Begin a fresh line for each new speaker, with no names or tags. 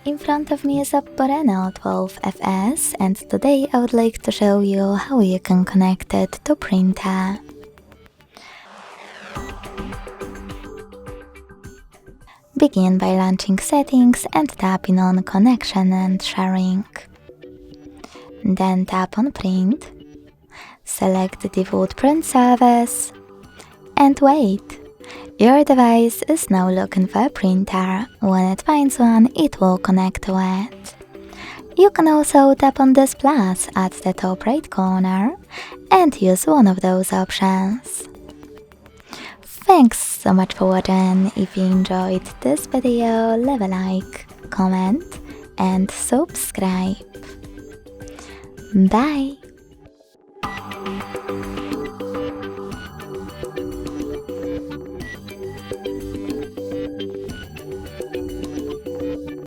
In front of me is OPPO RENO12 FS, and today I would like to show you how you can connect it to printer. Begin by launching settings and tapping on connection and sharing. Then tap on print, select the default print service, and wait. Your device is now looking for a printer. When it finds one, it will connect to it. You can also tap on this plus at the top right corner and use one of those options. Thanks so much for watching. If you enjoyed this video, leave a like, comment and subscribe. Bye!